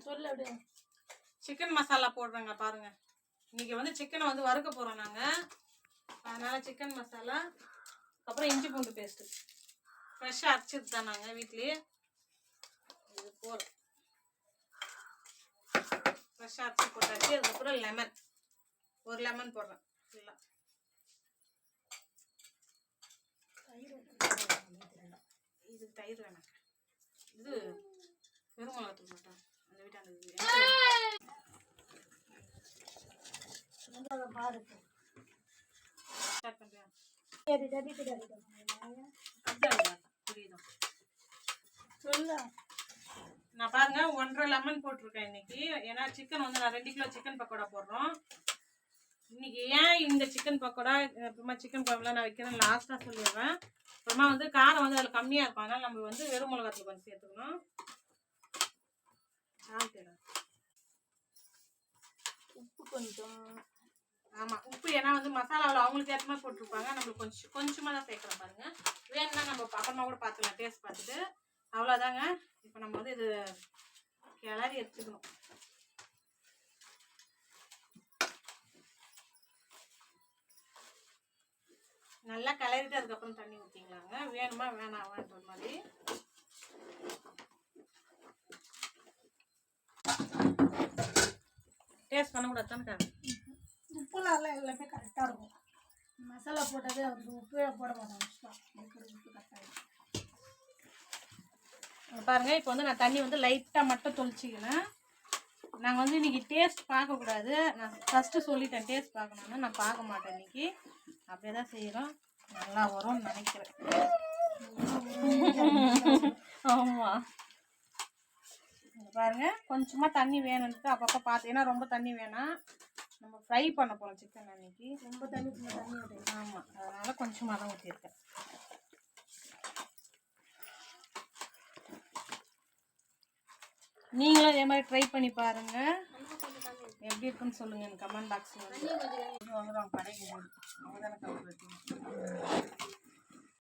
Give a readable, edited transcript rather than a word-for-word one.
சொல்லு அப்படியே. சிக்கன் மசாலா போடுறேங்க பாருங்க. இன்னைக்கு வந்து சிக்கனை வந்து வறுக்க போகிறோம் நாங்கள். அதனால சிக்கன் மசாலா, அப்புறம் இஞ்சி பூண்டு பேஸ்ட்டு ஃப்ரெஷ்ஷாக அரைச்சிட்டு தான் நாங்கள் வீட்லேயே. இது போதும், ஃப்ரெஷ்ஷாக அரைச்சி போட்டாச்சு. அதுக்கப்புறம் லெமன், ஒரு லெமன் போடுறேன் ஃபுல்லாக. இது தயிர் வேணாம், இது வெறும் மிளகாத்தூள் மட்டும். அந்த வீட்டாண்ட ஸ்டார்ட் பண்ணுறேன். புரியுதா? சொல்லு. நான் பாருங்க 1.5 லெமன் போட்டிருக்கேன் இன்னைக்கு. ஏன்னா சிக்கன் வந்து நான் 2 கிலோ சிக்கன் பக்கோடா போடுறோம் இன்னைக்கு. ஏன் இந்த சிக்கன் பக்கோடா அப்புறமா சிக்கன் குழம்புலாம் நான் வைக்கிறேன் லாஸ்ட்டாக சொல்லிடுறேன். அப்புறமா வந்து காரம் வந்து அதில் கம்மியாக இருக்கும், அதனால நம்ம வந்து வெறும் மிளகாத்தூள் கொஞ்சம் சேர்த்துக்கணும். உப்பு கொஞ்சம். ஆமாம், உப்பு ஏன்னா வந்து மசாலாவில் அவங்களுக்கு ஏற்ற மாதிரி போட்டிருப்பாங்க, நம்மளுக்கு கொஞ்சமாக தான் சேர்க்குறோம் பாருங்க. வேணும்னா நம்ம அப்புறமா கூட பார்த்துக்கலாம், டேஸ்ட் பார்த்துட்டு. அவ்வளோதாங்க. இப்போ நம்ம வந்து இது கிளறி எடுத்துக்கணும். நல்லா கிளறிட்டு அதுக்கப்புறம் தண்ணி ஊற்றிக்கலாங்க, வேணுமா வேணாமான்ற மாதிரி. டேஸ்ட் பண்ணக்கூடாது தானே? உப்புலாம் எல்லாமே கரெக்டாக இருக்கும். மசாலா போட்டதே அதுக்கு உப்பே போட மாட்டாங்க. உப்பு கரெக்டாக பாருங்க. இப்போ வந்து நான் தண்ணி வந்து லைட்டாக மட்டும் தொளிச்சிக்கிறேன். நாங்கள் வந்து இன்னைக்கு டேஸ்ட் பார்க்கக்கூடாது, நான் ஃபஸ்ட்டு சொல்லிட்டேன். டேஸ்ட் பார்க்கணுன்னு நான் பார்க்க மாட்டேன் இன்னைக்கு. அப்படியே தான் செய்கிறோம். நல்லா வரும்னு நினைக்கிறேன். ஆமாம், பாருங்க கொஞ்சமாக தண்ணி வேணும்ட்டு அப்பப்போ பார்த்து. ஏன்னா ரொம்ப தண்ணி வேணாம், நம்ம ஃப்ரை பண்ண போகிறோம் சிக்கன் அன்னைக்கு. ரொம்ப தண்ணி ஆமாம், அதனால் கொஞ்சமாக தான் ஊற்றிருக்கேன். நீங்களும் அதே மாதிரி ட்ரை பண்ணி பாருங்க, எப்படி இருக்குன்னு சொல்லுங்க எனக்கு கமெண்ட் பாக்ஸில் வந்து. கடைக்கு அவங்க தானே